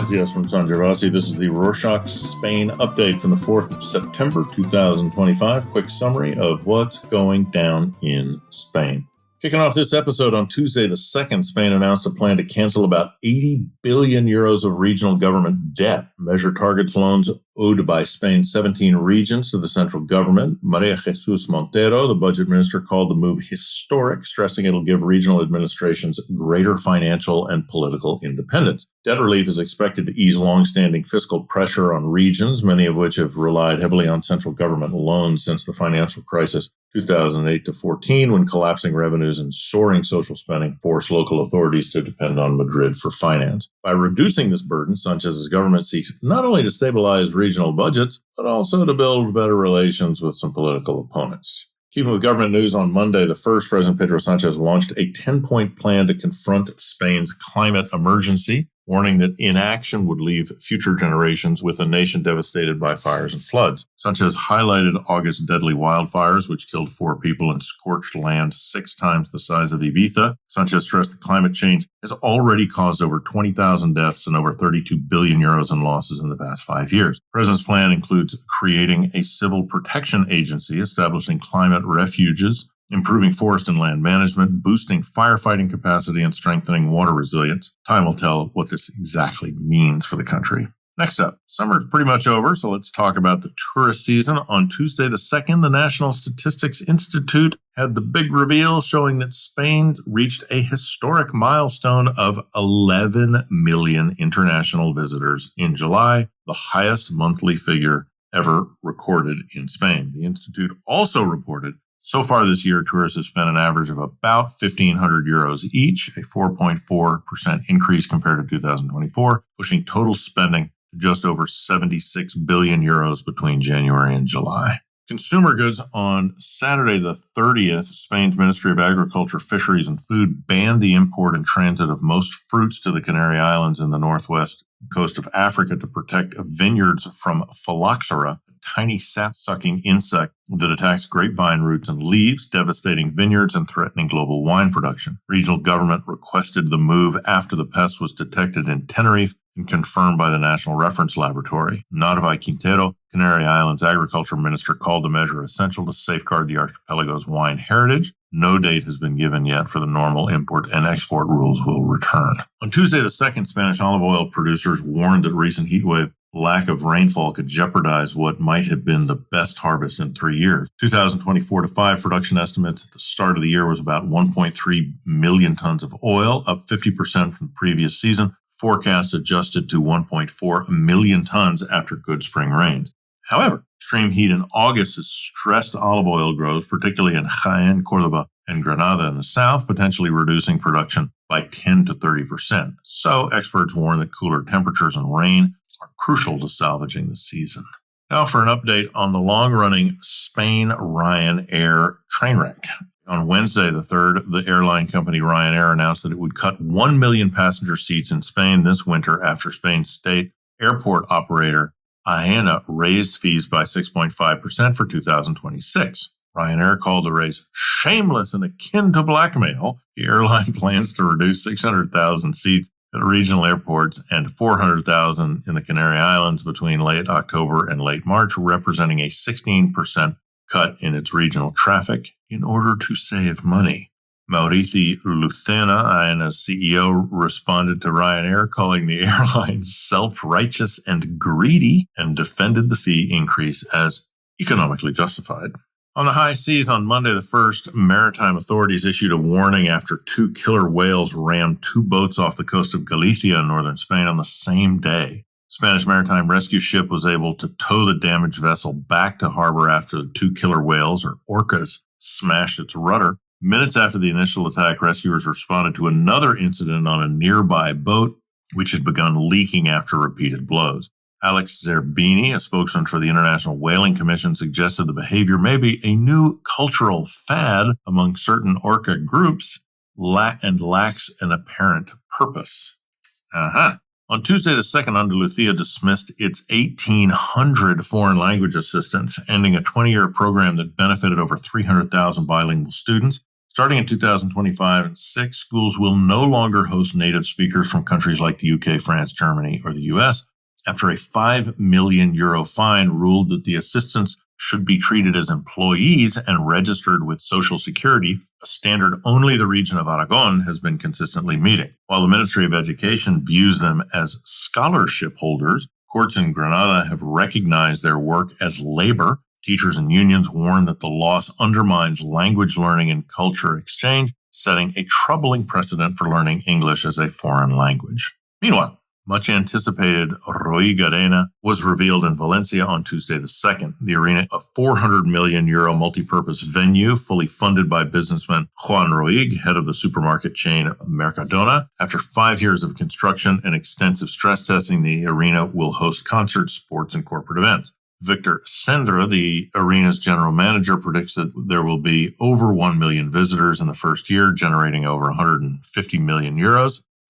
Buenos dias from San Gervasi. This is the Rorschach Spain update from the 4th of September, 2025. Quick summary of what's going down in Spain. Kicking off this episode on Tuesday the 2nd, Spain announced a plan to cancel about 80 billion euros of regional government debt. Measure targets loans owed by Spain's 17 regions to the central government. Maria Jesus Montero, the budget minister, called the move historic, stressing it'll give regional administrations greater financial and political independence. Debt relief is expected to ease long-standing fiscal pressure on regions, many of which have relied heavily on central government loans since the financial crisis 2008 to 14, when collapsing revenues and soaring social spending forced local authorities to depend on Madrid for finance. By reducing this burden, Sanchez's government seeks not only to stabilize regional budgets, but also to build better relations with some political opponents. Keeping with government news, on Monday, the 1st, President Pedro Sanchez launched a 10-point plan to confront Spain's climate emergency, warning that inaction would leave future generations with a nation devastated by fires and floods. Sanchez highlighted August's deadly wildfires, which killed 4 people and scorched land 6 times the size of Ibiza. Sanchez stressed that climate change has already caused over 20,000 deaths and over 32 billion euros in losses in the past 5 years. The president's plan includes creating a civil protection agency, establishing climate refuges, improving forest and land management, boosting firefighting capacity, and strengthening water resilience. Time will tell what this exactly means for the country. Next up, summer is pretty much over, so let's talk about the tourist season. On Tuesday the 2nd, the National Statistics Institute had the big reveal showing that Spain reached a historic milestone of 11 million international visitors in July, the highest monthly figure ever recorded in Spain. The Institute also reported so far this year, tourists have spent an average of about 1,500 euros each, a 4.4% increase compared to 2024, pushing total spending to just over 76 billion euros between January and July. Consumer goods. On Saturday the 30th, Spain's Ministry of Agriculture, Fisheries and Food banned the import and transit of most fruits to the Canary Islands in the northwest coast of Africa to protect vineyards from phylloxera, a tiny sap-sucking insect that attacks grapevine roots and leaves, devastating vineyards and threatening global wine production. Regional government requested the move after the pest was detected in Tenerife and confirmed by the National Reference Laboratory. Nadavi Quintero, Canary Islands agriculture minister, called the measure essential to safeguard the archipelago's wine heritage. No date has been given yet for the normal import and export rules will return. On Tuesday the 2nd, Spanish olive oil producers warned that recent heatwave lack of rainfall could jeopardize what might have been the best harvest in 3 years. 2024-5 production estimates at the start of the year was about 1.3 million tons of oil, up 50% from the previous season. Forecast adjusted to 1.4 million tons after good spring rains. However, extreme heat in August has stressed olive oil growth, particularly in Jaén, Córdoba, and Granada in the south, potentially reducing production by 10 to 30%. So experts warn that cooler temperatures and rain are crucial to salvaging the season. Now for an update on the long-running Spain Ryanair train wreck. On Wednesday the 3rd, the airline company Ryanair announced that it would cut 1 million passenger seats in Spain this winter after Spain's state airport operator Aena raised fees by 6.5% for 2026. Ryanair called the raise shameless and akin to blackmail. The airline plans to reduce 600,000 seats at regional airports and 400,000 in the Canary Islands between late October and late March, representing a 16% cut in its regional traffic in order to save money. Maurici Lucena, Aena's CEO, responded to Ryanair, calling the airline self-righteous and greedy, and defended the fee increase as economically justified. On the high seas on Monday the 1st, maritime authorities issued a warning after 2 killer whales rammed 2 boats off the coast of Galicia in northern Spain on the same day. Spanish maritime rescue ship was able to tow the damaged vessel back to harbor after the 2 killer whales, or orcas, smashed its rudder. Minutes after the initial attack, rescuers responded to another incident on a nearby boat, which had begun leaking after repeated blows. Alex Zerbini, a spokesman for the International Whaling Commission, suggested the behavior may be a new cultural fad among certain orca groups and lacks an apparent purpose. On Tuesday the 2nd, Andalusia dismissed its 1,800 foreign language assistants, ending a 20-year program that benefited over 300,000 bilingual students. Starting in 2025, 6 schools will no longer host native speakers from countries like the UK, France, Germany, or the US, after a €5 million fine ruled that the assistants should be treated as employees and registered with Social Security, a standard only the region of Aragon has been consistently meeting. While the Ministry of Education views them as scholarship holders, courts in Granada have recognized their work as labor. Teachers and unions warn that the loss undermines language learning and culture exchange, setting a troubling precedent for learning English as a foreign language. Meanwhile, much anticipated Roig Arena was revealed in Valencia on Tuesday the 2nd. The arena, a €400 million multi-purpose venue fully funded by businessman Juan Roig, head of the supermarket chain Mercadona. After 5 years of construction and extensive stress testing, the arena will host concerts, sports, and corporate events. Victor Sendra, the arena's general manager, predicts that there will be over 1 million visitors in the first year, generating over €150 million.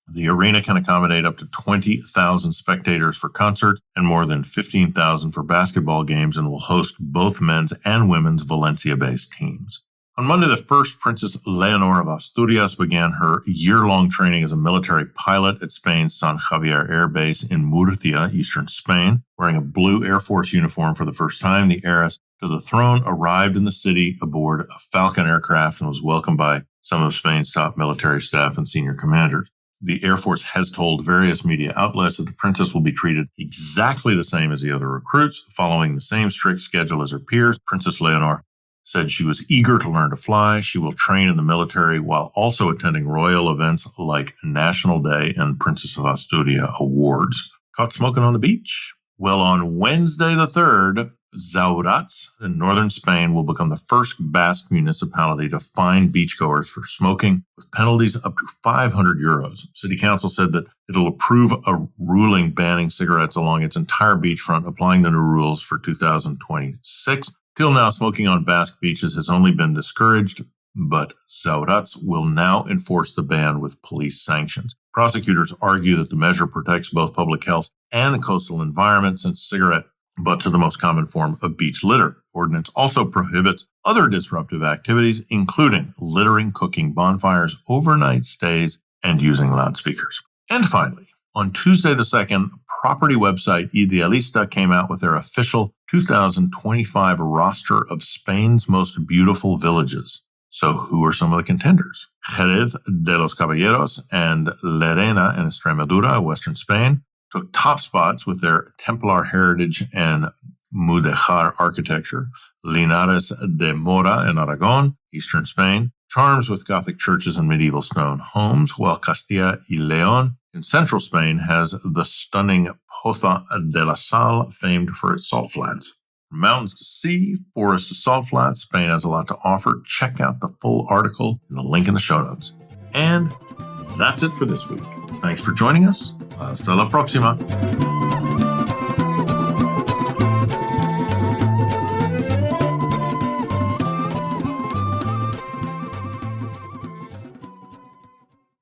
The arena can accommodate up to 20,000 spectators for concerts and more than 15,000 for basketball games, and will host both men's and women's Valencia-based teams. On Monday the 1st, Princess Leonor of Asturias began her year-long training as a military pilot at Spain's San Javier Air Base in Murcia, eastern Spain. Wearing a blue Air Force uniform for the first time, the heiress to the throne arrived in the city aboard a Falcon aircraft and was welcomed by some of Spain's top military staff and senior commanders. The Air Force has told various media outlets that the princess will be treated exactly the same as the other recruits, following the same strict schedule as her peers. Princess Leonor said she was eager to learn to fly. She will train in the military while also attending royal events like National Day and Princess of Asturias awards. Caught smoking on the beach? Well, on Wednesday the 3rd, Zaurats in northern Spain will become the first Basque municipality to fine beachgoers for smoking, with penalties up to €500. City Council said that it'll approve a ruling banning cigarettes along its entire beachfront, applying the new rules for 2026. Till now, smoking on Basque beaches has only been discouraged, but Zaurats will now enforce the ban with police sanctions. Prosecutors argue that the measure protects both public health and the coastal environment, since cigarette but to the most common form of beach litter. Ordinance also prohibits other disruptive activities, including littering, cooking, bonfires, overnight stays, and using loudspeakers. And finally, on Tuesday the 2nd, property website Idealista came out with their official 2025 roster of Spain's most beautiful villages. So who are some of the contenders? Jerez de los Caballeros and Lerena in Extremadura, western Spain, took top spots with their Templar heritage and Mudéjar architecture. Linares de Mora in Aragon, eastern Spain, charms with Gothic churches and medieval stone homes, while Castilla y León in central Spain has the stunning Poza de la Sal, famed for its salt flats. From mountains to sea, forests to salt flats, Spain has a lot to offer. Check out the full article in the link in the show notes. And that's it for this week. Thanks for joining us. Hasta la próxima.